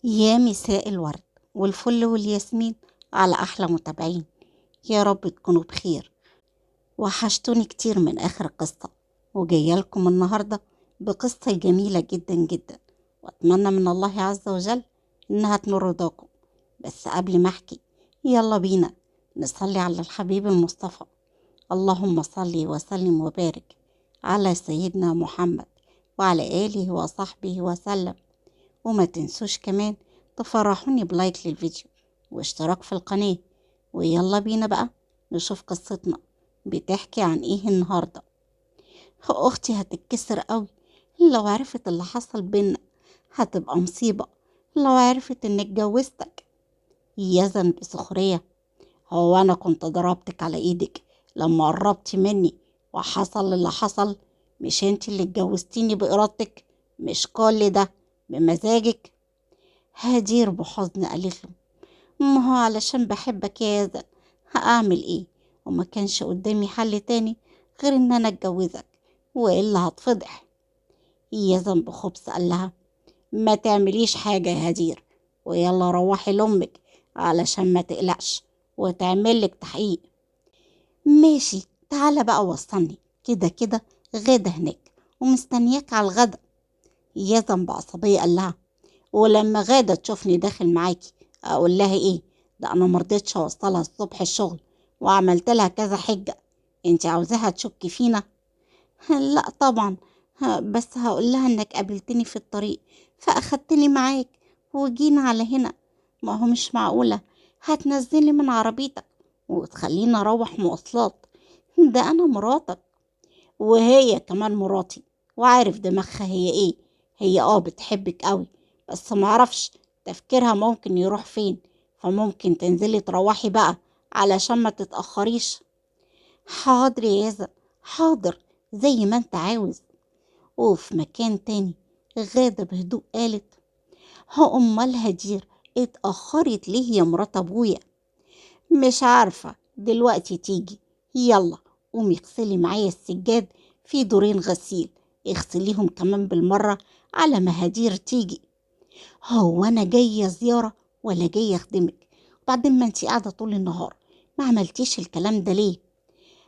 يا مساء الورد والفل والياسمين على أحلى متابعين. يا رب تكونوا بخير. وحشتوني كتير من آخر قصة، وجاية لكم النهاردة بقصة جميلة جدا جدا، وأتمنى من الله عز وجل إنها تنور رضاكم. بس قبل ما أحكي، يلا بينا نصلي على الحبيب المصطفى. اللهم صل وسلم وبارك على سيدنا محمد وعلى آله وصحبه وسلم. وما تنسوش كمان تفرحوني بلايك للفيديو واشتراك في القناة. ويلا بينا بقى نشوف قصتنا بتحكي عن ايه النهاردة. اختي هتتكسر قوي لو عرفت اللي حصل بينا، هتبقى مصيبة لو عرفت اني اتجوزتك. يزن بسخرية: هو انا كنت ضربتك على ايدك لما قربتي مني وحصل اللي حصل؟ مش انت اللي اتجوزتيني بإرادتك؟ مش كل ده بمزاجك؟ هدير بحزن قالت له: ما هو علشان بحبك يا يزن، هأعمل ايه؟ وما كانش قدامي حل تاني غير ان انا اتجوزك، والا هتفضح. يزن بخبث قال لها: ما تعمليش حاجة يا هدير، ويلا روحي لأمك علشان ما تقلقش وتعملك تحقيق. ماشي، تعالى بقى وصلني، كده كده غدا هناك ومستنياك على الغدا. يزن بعصبية قال لها: ولما غادة تشوفني داخل معاكي اقول لها ايه؟ ده انا مرضتش اوصلها الصبح الشغل وعملت لها كذا حجة، انت عاوزاها تشك فينا؟ لا طبعا، بس هقول لها انك قابلتني في الطريق فاخدتني معاك وجينا على هنا. ما هو مش معقولة هتنزلني من عربيتك وتخليني اروح مواصلات؟ ده انا مراتك، وهي كمان مراتي، وعارف دماغها هي ايه. هي بتحبك قوي، بس معرفش تفكيرها ممكن يروح فين، فممكن تنزلي تروحي بقى علشان ما تتأخريش. حاضر يا يزن، حاضر زي ما انت عاوز. وفي مكان تاني غادة بهدوء قالت: هو امال هدير اتأخرت ليه يا مرات ابويا؟ مش عارفة، دلوقتي تيجي. يلا قومي اغسلي معايا السجاد في دورين غسيل، اغسليهم كمان بالمرة على ما هدير تيجي. هو انا جاية زيارة ولا جاية اخدمك؟ وبعدين ما انتي قاعدة طول النهار، ما عملتيش الكلام ده ليه؟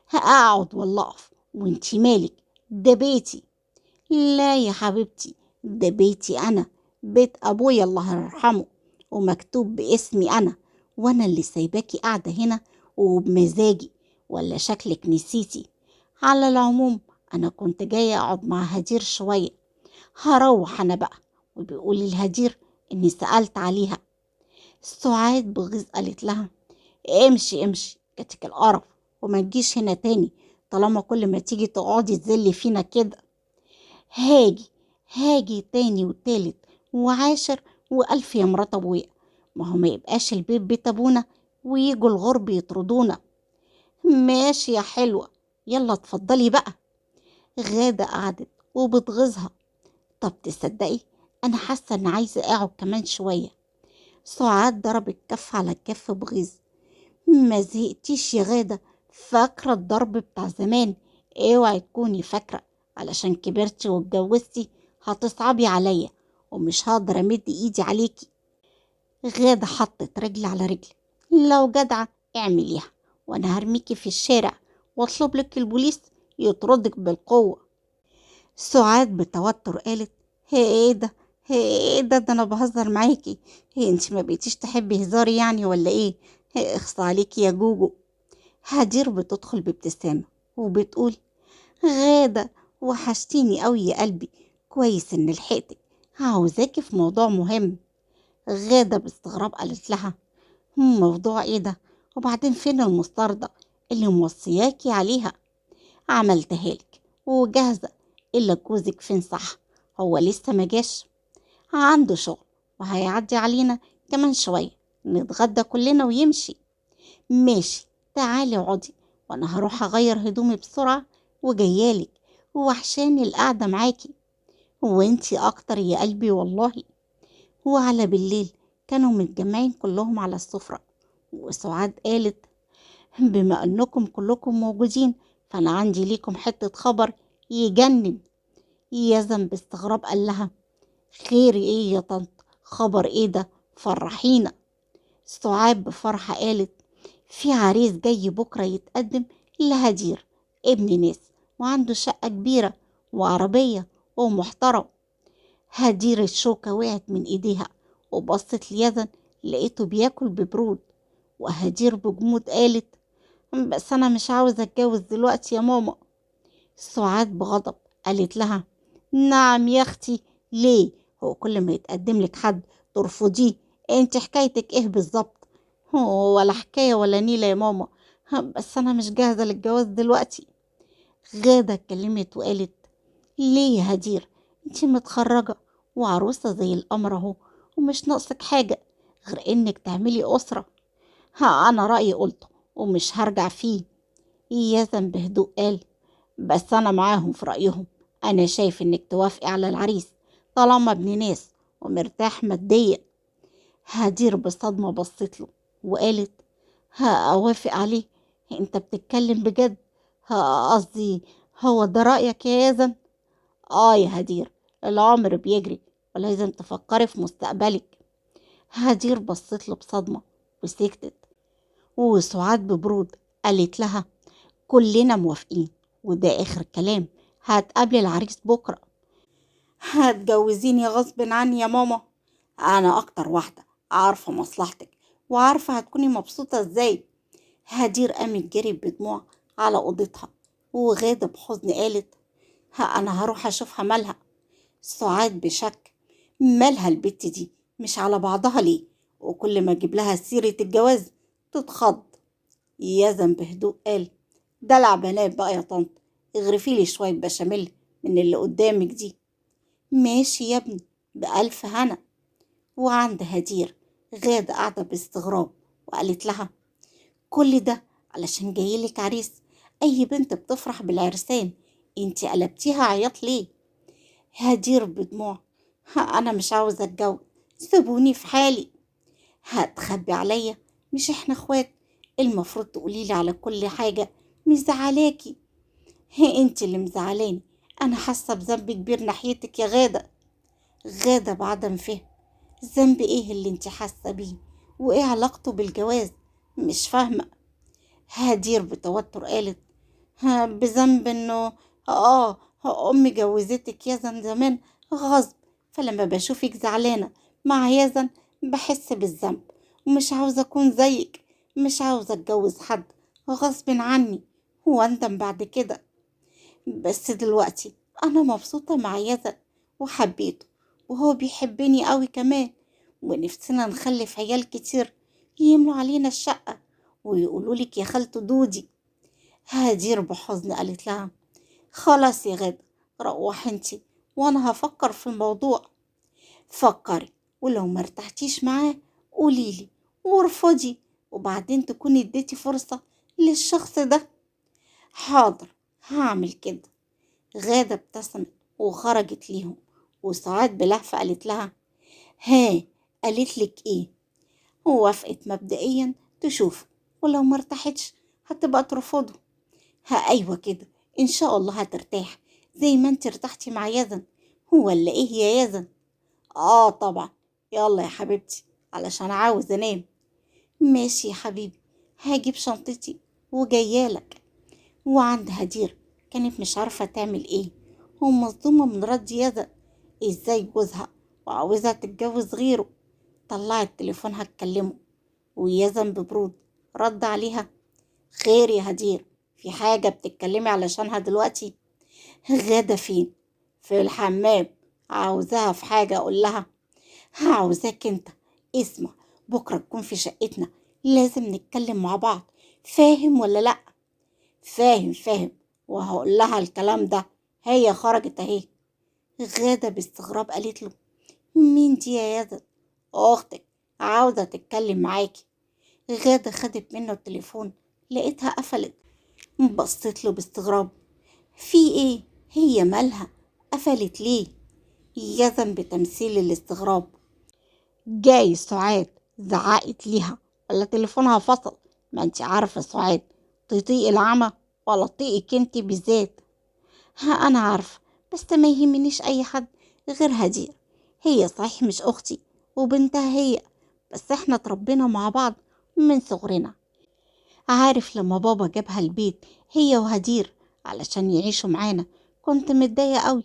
هقعد ولا اقف؟ وانتي مالك؟ ده بيتي. لا يا حبيبتي، ده بيتي انا، بيت ابويا الله يرحمه، ومكتوب باسمي انا، وانا اللي سايباكي قاعده هنا وبمزاجي، ولا شكلك نسيتي؟ على العموم انا كنت جايه اقعد مع هدير شويه، هروح انا بقى. وبيقولي الهدير اني سألت عليها. سعاد بغيظ قالت لها: امشي امشي جاتك القرف، وما تجيش هنا تاني طالما كل ما تيجي تقعدي تذلي فينا كده. هاجي، هاجي تاني وتالت وعاشر وألف يا مرات أبويا، ما هو ما يبقاش البيت بيت أبونا ويجوا الغرب يطردونا. ماشي يا حلوة، يلا اتفضلي بقى. غادة قعدت وبتغيظها: طب تصدقي أنا حاسة إن عايزة أقعد كمان شوية. سعاد ضربت كف على كف بغيظ: ما زهقتيش يا غادة؟ فاكرة الضرب بتاع زمان؟ اوعي تكوني فاكرة علشان كبرتي واتجوزتي هتصعبي عليا ومش هقدر امد ايدي عليكي. غادة حطت رجل على رجل: لو جدعة اعمليها، وانا هرميكي في الشارع واطلب لك البوليس يطردك بالقوة. سعاد بتوتر قالت: هي ايه ده؟ هي ايه ده انا بهزر معاكي. هي انت ما بقيتيش تحبي هزاري يعني ولا ايه؟ هي اخص عليكي يا جوجو. هدير بتدخل بابتسامة وبتقول: غادة، وحشتيني قوي يا قلبي، كويس ان لحقتك، عاوزاكي في موضوع مهم. غادة باستغراب قالت لها: موضوع ايه ده؟ وبعدين فين المستردة اللي موصياكي عليها؟ عملتها لك وجاهزة، الا جوزك فين؟ صح، هو لسه ما جاش، عنده شغل وهيعدي علينا كمان شوية، نتغدى كلنا ويمشي. ماشي، تعالي اقعدي وانا هروح اغير هدومي بسرعة وجيالك، وحشاني القعدة معاكي. وانتي اكتر يا قلبي والله. وعلى بالليل كانوا متجمعين كلهم على السفرة، وسعاد قالت: بما انكم كلكم موجودين فانا عندي ليكم حتة خبر يجنن. يزن باستغراب قال لها: خير ايه يا طنط؟ خبر ايه ده؟ فرحينا. سعاد بفرحة قالت في عريس جاي بكرة يتقدم لهدير، ابن ناس وعنده شقة كبيرة وعربية ومحترم. هدير الشوكة وقعت من ايديها وبصت ليزن، لقيته بياكل ببرود. وهدير بجمود قالت بس انا مش عاوزة اتجوز دلوقتي يا ماما. سعاد بغضب قالت لها نعم يا اختي، ليه؟ هو كل ما يتقدم لك حد ترفضيه؟ انت حكايتك ايه بالظبط؟ هو ولا حكاية ولا نيلة يا ماما، بس انا مش جاهزة للجواز دلوقتي. غادة اتكلمت وقالت ليه يا هدير؟ انت متخرجة وعروسة زي القمر اهو، ومش ناقصك حاجة غير انك تعملي أسرة. انا رأيي قلته ومش هرجع فيه. يزن بهدوء قال بس أنا معاهم في رأيهم. أنا شايف إنك توافقي على العريس طالما ابن ناس ومرتاح ماديا. هدير بصدمة بصت له وقالت أوافق عليه؟ أنت بتتكلم بجد؟ قصدي هو ده رأيك يا يزن؟ يا هدير، العمر بيجري ولازم تفكري في مستقبلك. هدير بصت له بصدمة وسكتت. وسعاد ببرود قالت لها كلنا موافقين، وده آخر كلام. هتقابلي العريس بكرة. هتجوزيني غصب عني يا ماما؟ أنا أكتر واحدة عارفة مصلحتك وعارفة هتكوني مبسوطة إزاي. هدير قامت جري بدموع على أوضتها، وغادة بحزن قالت أنا هروح أشوفها مالها. سعاد بشك مالها البت دي؟ مش على بعضها ليه؟ وكل ما أجيب لها سيرة الجواز تتخض. يزن بهدوء قال دلع بنات بقى يا طنط، اغرفيلي شوية بشاميل من اللي قدامك دي. ماشي يا ابني، بألف هنا. وعند هدير غادة قاعدة باستغراب وقالت لها كل ده علشان جايلك عريس؟ أي بنت بتفرح بالعرسان، انتي قلبتيها عياط ليه؟ هدير بدموع أنا مش عاوزة أتجوز، سيبوني في حالي. هتخبي عليا؟ مش احنا اخوات؟ المفروض تقوليلي على كل حاجة، مش زعلاكي. هي انت اللي مزعلاني، انا حاسه بذنب كبير ناحيتك يا غاده. غاده بعدم فهم ذنب ايه اللي انت حاسه بيه، وايه علاقته بالجواز؟ مش فاهمه. هدير بتوتر قالت بذنب انه اه امي جوزتك يزن زمان غصب، فلما بشوفك زعلانه مع يزن بحس بالذنب، ومش عاوزه اكون زيك، مش عاوزه اتجوز حد غصب عني واندم بعد كده. بس دلوقتي أنا مبسوطة مع يزن وحبيته، وهو بيحبني قوي كمان، ونفسنا نخلف عيال كتير يملوا علينا الشقة ويقولولك يا خالته دودي. هدير بحزن قالت لها خلاص يا غادة، روحي انتي وانا هفكر في الموضوع. فكري، ولو مرتحتيش معاه قوليلي وارفضي، وبعدين تكوني اديتي فرصة للشخص ده. حاضر، هعمل كده. غادة ابتسمت وخرجت ليهم، وسعاد بلهفة قالت لها ها، قالت لك ايه؟ وافقت مبدئيا تشوف، ولو مرتاحتش هتبقى ترفضه. ايوه كده، ان شاء الله هترتاح زي ما انت ارتحتي مع يزن. هو ولا ايه يا يزن؟ طبعا. يلا يا حبيبتي علشان عاوز انام. ماشي يا حبيبي، هجيب شنطتي وجايالك. وعند هدير كانت مش عارفة تعمل ايه، ومصدومة من رد يزن ازاي جوزها وعاوزها تتجوز غيره. طلعت تليفونها تكلمه، ويزن ببرود رد عليها خير يا هدير، في حاجة بتتكلمي علشانها دلوقتي؟ غادة فين؟ في الحمام، عاوزاها في حاجة أقول لها؟ عاوزاك انت. اسمع، بكرة تكون في شقتنا، لازم نتكلم مع بعض، فاهم ولا لأ؟ فاهم فاهم، وهقول لها الكلام ده. هي خرجت اهي. غادة باستغراب قالت له مين دي يا يزن؟ اختك، عاوزة تتكلم معاكي. غادة خدت منه التليفون لقيتها قفلت. بصت له باستغراب في ايه؟ هي مالها؟ قفلت ليه؟ يزن بتمثيل الاستغراب جاي سعاد زعقت ليها ولا تليفونها فصل؟ ما انت عارفة سعاد تطيق العمى ولا تطيقك انت بالذات. أنا عارفة، بس ما يهمنيش أي حد غير هدير. هي صحيح مش أختي وبنتها هي، بس احنا اتربينا مع بعض من صغرنا. عارف لما بابا جابها البيت هي وهدير علشان يعيشوا معانا، كنت متضايقة قوي،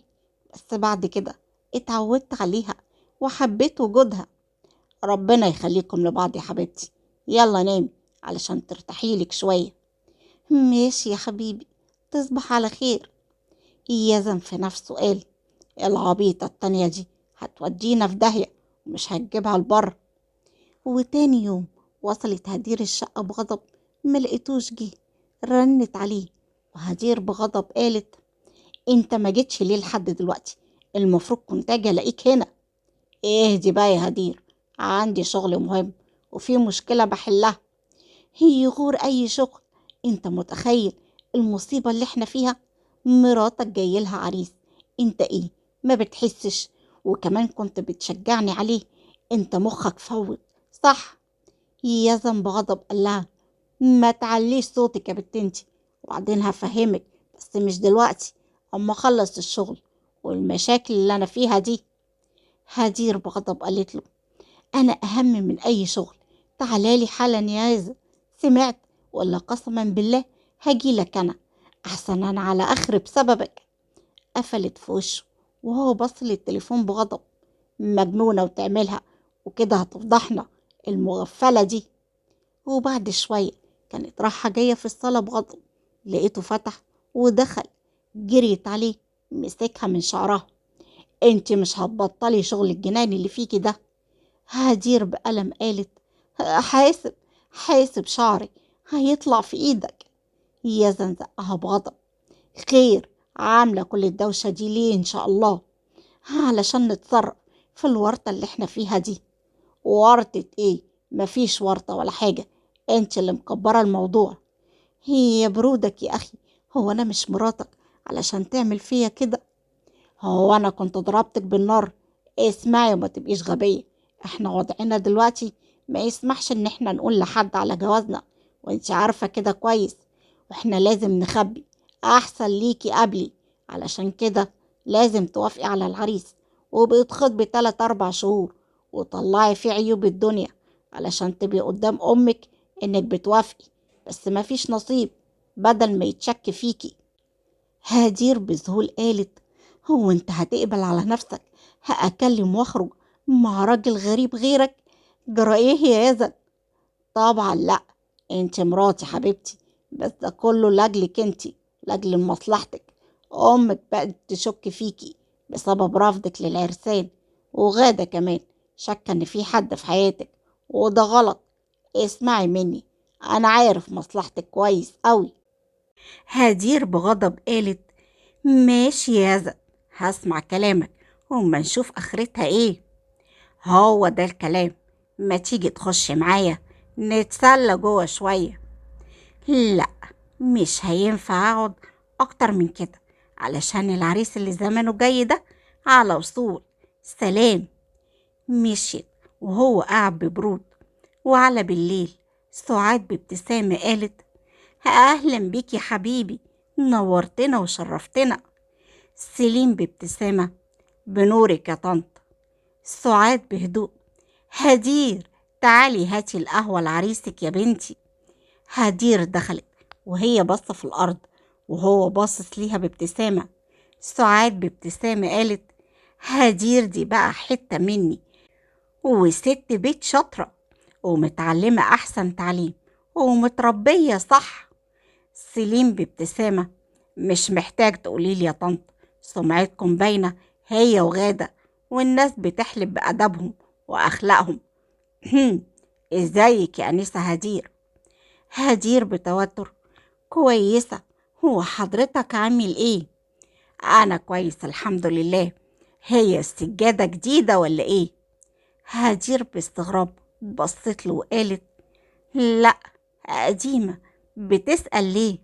بس بعد كده اتعودت عليها وحبيت وجودها. ربنا يخليكم لبعض يا حبيبتي، يلا نامي علشان ترتاحيلك شوية. ماشي يا حبيبي، تصبح على خير. يزن في نفسه قال: العبيطة التانية دي هتودينا في داهية ومش هتجيبها لبره. وتاني يوم وصلت هدير الشقة بغضب، ملقتوش جه. رنت عليه وهدير بغضب قالت: انت ما جيتش ليه لحد دلوقتي؟ المفروض كنت اجي الاقيك هنا. اهدي بقى يا هدير، عندي شغل مهم وفي مشكلة بحلها. هي غور اي شغل؟ انت متخيل المصيبة اللي احنا فيها؟ مراتك جايلها عريس، انت ايه ما بتحسش؟ وكمان كنت بتشجعني عليه، انت مخك فوت صح؟ يزن بغضب قال لها: ما تعليش صوتك يا بنت انتي، وبعدين هفهمك، بس مش دلوقتي، اما اخلص الشغل والمشاكل اللي انا فيها دي. هدير بغضب قالت له: انا اهم من اي شغل، تعالالي حالا يا يزن، سمعت؟ ولا قسما بالله هجيلك انا، احسن انا على اخر بسببك. قفلت في وشه وهو بص للتليفون بغضب: مجنونة وتعملها وكده هتفضحنا المغفلة دي. وبعد شوية كانت رايحة جاية في الصالة بغضب، لقيته فتح ودخل، جريت عليه مسكها من شعرها: انت مش هتبطلي شغل الجنان اللي فيكي ده. هدير بألم قالت: حاسب، حاسب شعري هيطلع في ايدك. يزن زقها بغضب: خير، عاملة كل الدوشة دي ليه ان شاء الله؟ علشان نتصرف في الورطة اللي احنا فيها دي. ورطة ايه؟ مفيش ورطة ولا حاجة، انت اللي مكبرة الموضوع. هي برودك يا اخي، هو انا مش مراتك علشان تعمل فيا كده؟ هو انا كنت ضربتك بالنار؟ اسمعي وما تبقيش غبية، احنا وضعنا دلوقتي ما يسمحش ان احنا نقول لحد على جوازنا، وانت عارفة كده كويس، واحنا لازم نخبي احسن ليكي قبلي. علشان كده لازم توافقي على العريس وبيتخطبي 3 4 شهور، وطلعي فيه عيوب الدنيا علشان تبقي قدام امك انك بتوافقي، بس ما فيش نصيب، بدل ما يتشك فيكي. هدير بذهول قالت: هو انت هتقبل على نفسك هأكلم واخرج مع راجل غريب غيرك؟ جرى ايه يا يزن؟ طبعا لا، انت مراتي حبيبتي، بس ده كله لاجلك انت، لاجل مصلحتك. امك بقت تشك فيكي بسبب رفضك للعرسان، وغادة كمان شك ان في حد في حياتك، وده غلط. اسمعي مني، انا عارف مصلحتك كويس قوي. هدير بغضب قالت: ماشي يا زن، هسمع كلامك وما نشوف اخرتها ايه. هو ده الكلام، ما تيجي تخش معايا نتسلى جوه شوية؟ لا، مش هينفع اقعد اكتر من كده، علشان العريس اللي زمانه جاي ده على وصول. سلام. مشيت وهو قاعد ببرود. وعلى بالليل سعاد بابتسامة قالت: اهلا بيك يا حبيبي، نورتنا وشرفتنا. سليم بابتسامة: بنورك يا طنط. سعاد بهدوء: هدير، تعالي هاتي القهوة لعريسك يا بنتي. هدير دخلت وهي باصة في الأرض وهو باصص ليها بابتسامة. سعاد بابتسامة قالت: هدير دي بقى حتة مني، وست بيت شاطرة ومتعلمة أحسن تعليم ومتربية صح. سليم بابتسامة: مش محتاج تقوليلي يا طنط، سمعتكم باينة هي وغادة، والناس بتحلف بأدبهم وأخلاقهم. ازيك يا أنسة هدير؟ هدير بتوتر: كويسة، هو حضرتك عامل ايه؟ أنا كويس الحمد لله. هي السجادة جديدة ولا ايه؟ هدير باستغراب بصت له وقالت: لا، قديمة. بتسأل ليه؟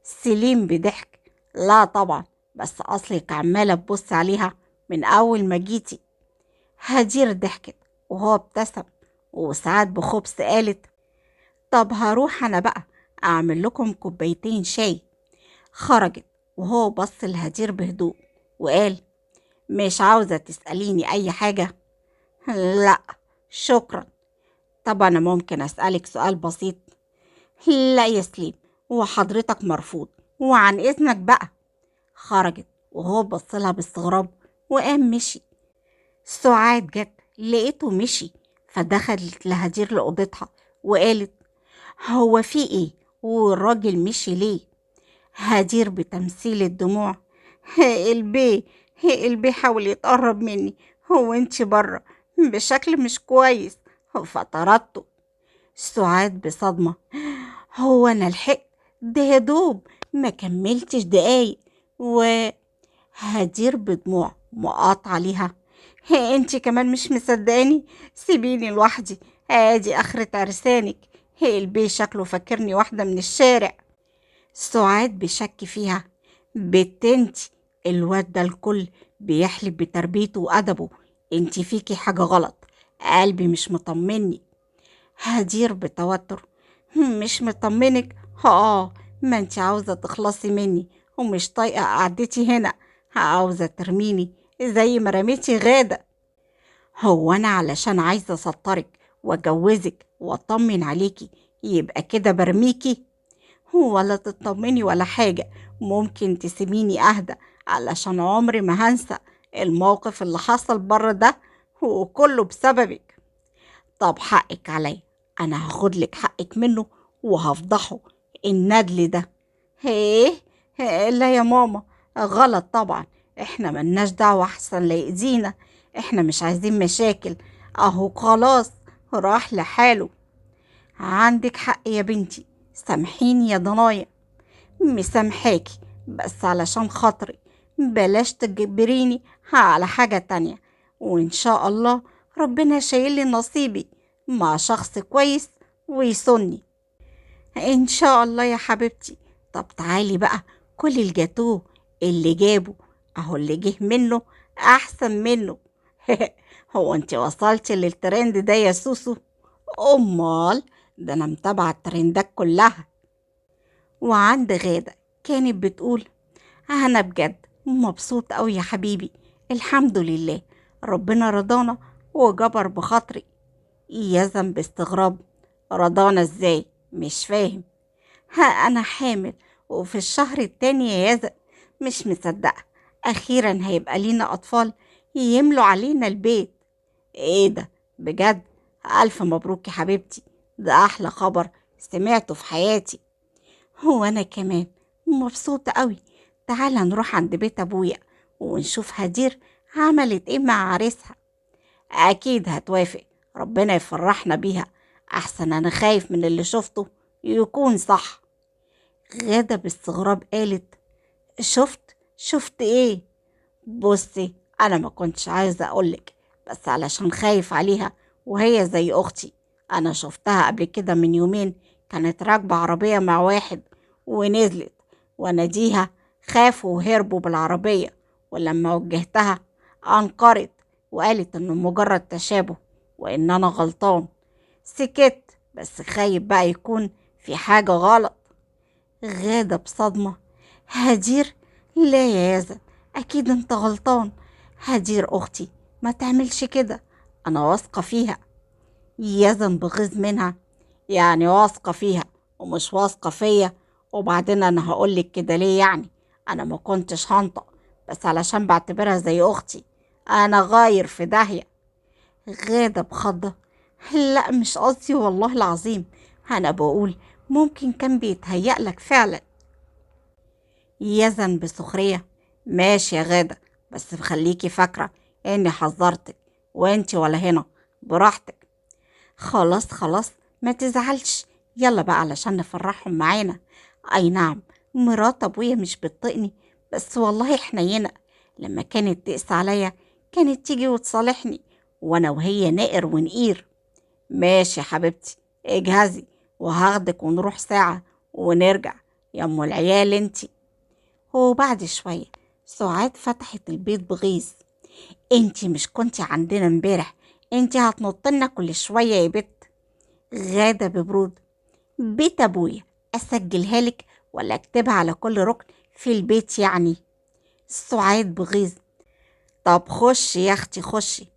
سليم بضحك: لا طبعا، بس أصلك عمالة تبص عليها من أول ما جيتي. هدير ضحكت وهو ابتسم، وساعات بخبث قالت: طب هروح أنا بقى أعمل لكم كوبايتين شاي. خرجت وهو بص لهدير بهدوء وقال: مش عاوزة تسأليني أي حاجة؟ لا شكرا. طب أنا ممكن أسألك سؤال بسيط؟ لا يا سليم، وحضرتك مرفوض، وعن إذنك بقى. خرجت وهو بصلها باستغراب وقام مشي. سعاد جت لقيته مشي، فدخلت لهدير لأوضتها وقالت: هو في ايه؟ والراجل مشي ليه؟ هدير بتمثيل الدموع: البيه، البيه حاول يتقرب مني، هو انت بره بشكل مش كويس فطردته. سعاد بصدمة: هو انا لحقت؟ ده يا دوب ما كملتش دقايق. وهدير بدموع مقاطعة ليها: انت كمان مش مصدقاني؟ سيبيني لوحدي، ادي اخرة عرسانك. البيه شكله فاكرني واحدة من الشارع. سعاد بشك فيها: بنت انتي، الواد ده الكل بيحلف بتربيته وأدبه، انتي فيكي حاجة غلط، قلبي مش مطمني. هدير بتوتر: مش مطمنك؟ ما انتي عاوزة تخلصي مني ومش طايقة قعدتي هنا، عاوزة ترميني زي ما رميتي غادة. هو أنا علشان عايزة أسطرك وأجوزك وأطمن عليكي يبقى كده برميكي؟ ولا تطمني ولا حاجة، ممكن تسيبيني أهدى، علشان عمري ما هنسى الموقف اللي حصل بره ده، وكله بسببك. طب حقك عليا، أنا هاخدلك حقك منه وهفضحه، الندل ده. ايه؟ لا يا ماما، غلط طبعا، احنا ملناش دعوة احسن لا يأذينا، احنا مش عايزين مشاكل، اهو خلاص راح لحاله. عندك حق يا بنتي، سامحيني يا ضنايا. مسامحاكي، بس علشان خاطري بلاش تجبريني على حاجة تانية، وإن شاء الله ربنا شايلي نصيبي مع شخص كويس ويصوني. إن شاء الله يا حبيبتي. طب تعالي بقى كل الجاتوه اللي جابه، أهو اللي جه منه أحسن منه. هو انت وصلتي للترند ده يا سوسو؟ أمال، ده أنا متابعة الترندات كلها. وعند غادة كانت بتقول: أنا بجد مبسوط أوي يا حبيبي، الحمد لله، ربنا رضانا وجبر بخاطري. يزن باستغراب: رضانا ازاي؟ مش فاهم. ها أنا حامل وفي الشهر التاني يا يزن، مش مصدقة، أخيرا هيبقى لينا أطفال يملوا علينا البيت. ايه ده بجد؟ ألف مبروك يا حبيبتي، ده أحلى خبر سمعته في حياتي. هو أنا كمان مبسوطة قوي. تعالى نروح عند بيت أبويا ونشوف هدير عملت إيه مع عريسها. أكيد هتوافق، ربنا يفرحنا بيها، أحسن أنا خايف من اللي شفته يكون صح. غادة باستغراب قالت: شفت إيه؟ بصي، أنا ما كنتش عايزة أقولك، بس علشان خايف عليها وهي زي أختي. أنا شفتها قبل كده من يومين، كانت راكبة عربية مع واحد ونزلت وناديها، خافوا وهربوا بالعربية، ولما وجهتها أنكرت وقالت إنه مجرد تشابه وإن أنا غلطان. سكت، بس خايف بقى يكون في حاجة غلط. غادة بصدمة: هدير؟ لا يا يزن، أكيد أنت غلطان، هدير أختي ما تعملش كده، أنا واثقة فيها. يزن بغيظ منها: يعني واثقة فيها ومش واثقة فيا؟ وبعدين أنا هقولك كده ليه يعني؟ أنا ما كنتش هنطق، بس علشان بعتبرها زي أختي، أنا غاير في داهية. غادة بخضة: لا مش قصدي والله العظيم، أنا بقول ممكن كان بيتهيألك فعلا. يزن بسخرية: ماشي يا غادة، بس خليكي فاكرة اني حذرتك، وانتي ولا هنا، براحتك. خلاص خلاص، ما تزعلش، يلا بقى علشان نفرحهم معانا. اي نعم، مرات ابويا مش بتطقني، بس والله حنينة، لما كانت تقسى عليا كانت تيجي وتصالحني، وانا وهي نقر ونقير. ماشي يا حبيبتي، اجهزي وهاخدك ونروح ساعة ونرجع، يا ام العيال انتي. وبعد شوية سعاد فتحت البيت بغيظ: انتي مش كنتي عندنا امبارح؟ انتي هتنطلنا كل شوية يا بت. غادة ببرود: بيت ابويا اسجلها لك ولا اكتبها على كل ركن في البيت يعني؟ سعاد بغيظ: طب خشي يا اختي خشي.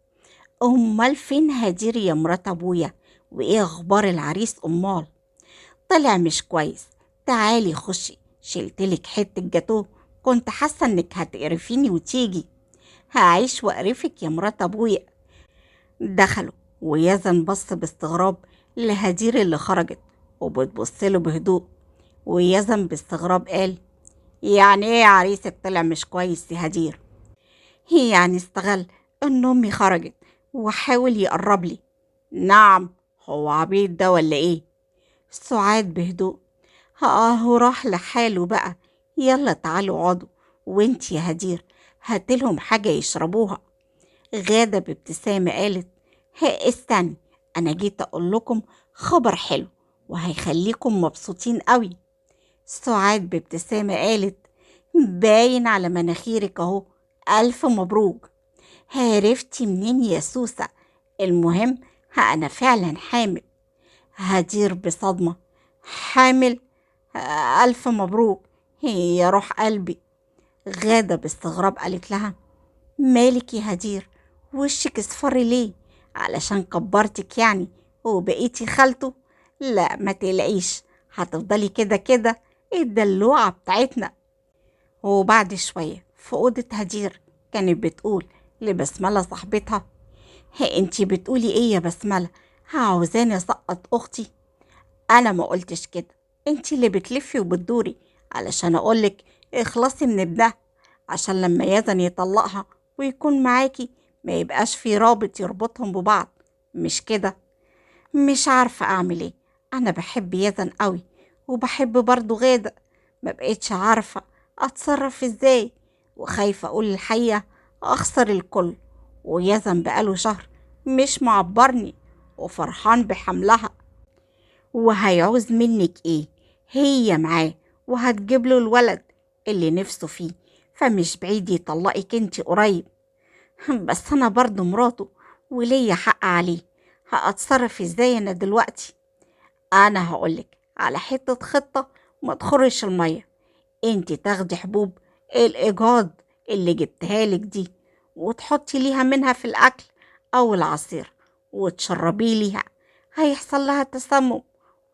أمال فين هدير يا مرات أبويا؟ وإيه أخبار العريس أمال؟ طلع مش كويس. تعالي خشي، شلتلك حتة جاتوه، كنت حاسة إنك هتقرفيني وتيجي. هعيش وأقرفك يا مرات أبويا. دخلوا، ويزن بص باستغراب لهدير اللي خرجت وبتبصله بهدوء. ويزن باستغراب قال: يعني ايه عريسك طلع مش كويس يا هدير؟ هي يعني استغل ان امي خرجت وحاول يقرب لي. نعم، هو عبيط ده ولا ايه؟ سعاد بهدوء: هو راح لحاله بقى. يلا تعالوا اقعدوا، وانت يا هدير هاتلهم حاجة يشربوها. غادة بابتسامة قالت: استني، انا جيت اقول لكم خبر حلو وهيخليكم مبسوطين قوي. سعاد بابتسامة قالت: باين على مناخيرك اهو، ألف مبروك. عرفتي منين يا سوسة؟ المهم أنا فعلا حامل. هدير بصدمة: حامل؟ ألف مبروك، يا روح قلبي. غادة باستغراب قالت لها: مالك يا هدير، وشك اصفر ليه؟ علشان كبرتك يعني وبقيتي خالته؟ لا ما تقلقيش، هتفضلي كده كده الدلوعة بتاعتنا. وبعد شوية في أوضة هدير كانت بتقول لبسملة صاحبتها: هي انتي بتقولي ايه يا بسملة؟ عاوزاني اسقط اختي؟ انا ما قلتش كده، انتي اللي بتلفي وبتدوري علشان اقولك اخلصي من ابنها، عشان لما يزن يطلقها ويكون معاكي ما يبقاش في رابط يربطهم ببعض، مش كده؟ مش عارفة اعمل ايه، انا بحب يزن قوي وبحب برضو غادة، ما بقيتش عارفة اتصرف ازاي، وخايفة اقول الحقيقة اخسر الكل. ويزن بقاله شهر مش معبرني وفرحان بحملها، وهيعوز منك ايه؟ هي معاه وهتجيب له الولد اللي نفسه فيه، فمش بعيد يطلقك انت قريب. بس انا برضو مراته وليا حق عليه، هاتصرف ازاي انا دلوقتي؟ انا هقولك على حتة خطة ما تخرش المية. انت تاخدي حبوب الاجهاض اللي جبتها لك دي، وتحطي ليها منها في الاكل او العصير وتشربيه ليها، هيحصل لها تسمم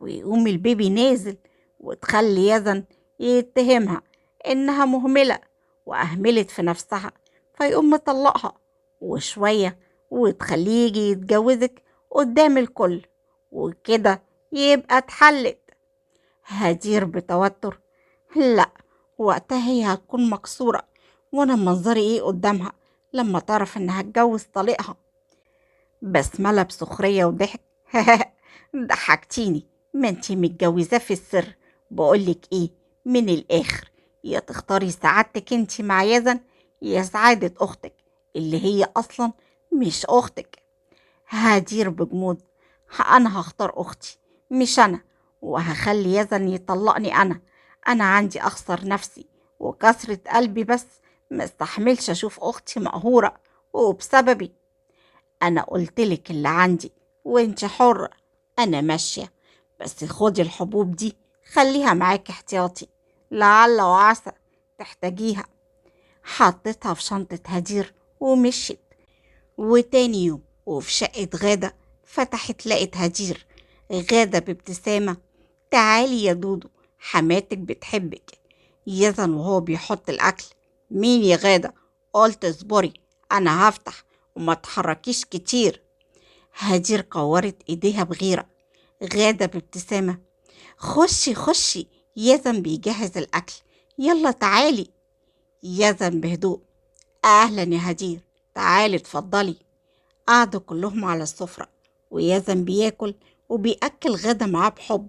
ويقوم البيبي نازل، وتخلي يزن يتهمها انها مهملة واهملت في نفسها، فيقوم مطلقها وشوية وتخليه يجي يتجوزك قدام الكل، وكده يبقى اتحلت. هدير بتوتر: لا، وقتها هي هتكون مكسورة، وانا منظري ايه قدامها لما تعرف انها اتجوز طليقها؟ بسملة بسخرية وضحك: ضحكتيني، ما انتي متجوزاه في السر. بقولك ايه، من الاخر، يا تختاري سعادتك انتي مع يزن، يا سعادة اختك اللي هي اصلا مش اختك. هدير بجمود: انا هختار اختي، مش انا، وهخلي يزن يطلقني انا عندي اخسر نفسي وكسرة قلبي، بس ما استحملش اشوف اختي مقهورة وبسببي. انا قلتلك اللي عندي وانت حرة، انا ماشية، بس خدي الحبوب دي خليها معاك احتياطي، لعل وعسى تحتاجيها. حطيتها في شنطة هدير ومشيت. وتاني يوم وفي شقة غادة فتحت لقت هدير. غادة بابتسامة: تعالي يا دودو، حماتك بتحبك. يزن وهو بيحط الأكل: مين يا غادة؟ قلت اصبري، أنا هفتح وما تحركيش كتير. هدير قورت ايديها بغيرة. غادة بابتسامة: خشي خشي، يزن بيجهز الأكل، يلا تعالي. يزن بهدوء: أهلا يا هدير، تعالي اتفضلي. قعدوا كلهم على السفرة، ويزن بياكل وبيأكل غادة معاه بحب.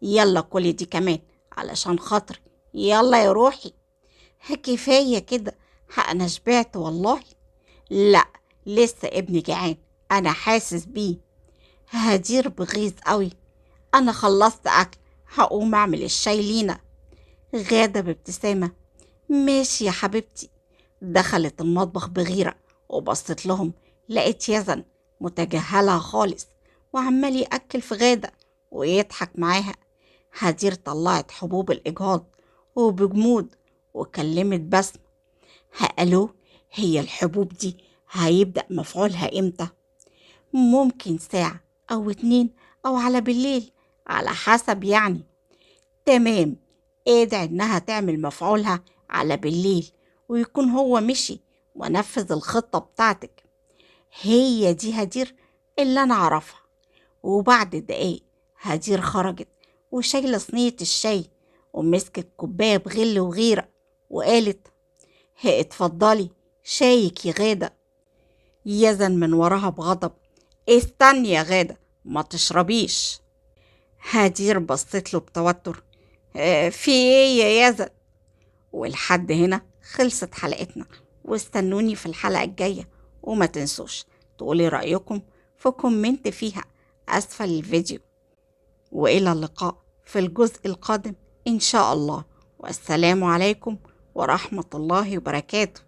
يلا كلي دي كمان علشان خاطري، يلا يا روحي. كفاية كده، أنا شبعت والله. لا، لسه ابني جعان، أنا حاسس بيه. هدير بغيظ قوي: أنا خلصت أكل، هقوم أعمل الشاي لينا. غادة بابتسامة: ماشي يا حبيبتي. دخلت المطبخ بغيرة وبصت لهم، لقيت يزن متجهلها خالص وعمال يأكل في غادة ويضحك معاها. هدير طلعت حبوب الإجهاض وبجمود وكلمت بسم: ألو، هي الحبوب دي هيبدأ مفعولها إمتى؟ ممكن ساعة أو 2 أو على بالليل، على حسب يعني. تمام، ادعي إنها تعمل مفعولها على بالليل ويكون هو مشي ونفذ الخطة بتاعتك. هي دي هدير اللي أنا أعرفها. وبعد دقايق هدير خرجت وشايلة صينية الشاي ومسكت كوباية بغل وغيرة وقالت: هي اتفضلي شايك يا غادة. يزن من وراها بغضب: استني يا غادة، ما تشربيش. هدير بصت له بتوتر: في ايه يا يزن؟ ولحد هنا خلصت حلقتنا، واستنوني في الحلقة الجاية. وما تنسوش تقولي رأيكم في كومنت فيها أسفل الفيديو. وإلى اللقاء في الجزء القادم إن شاء الله، والسلام عليكم ورحمة الله وبركاته.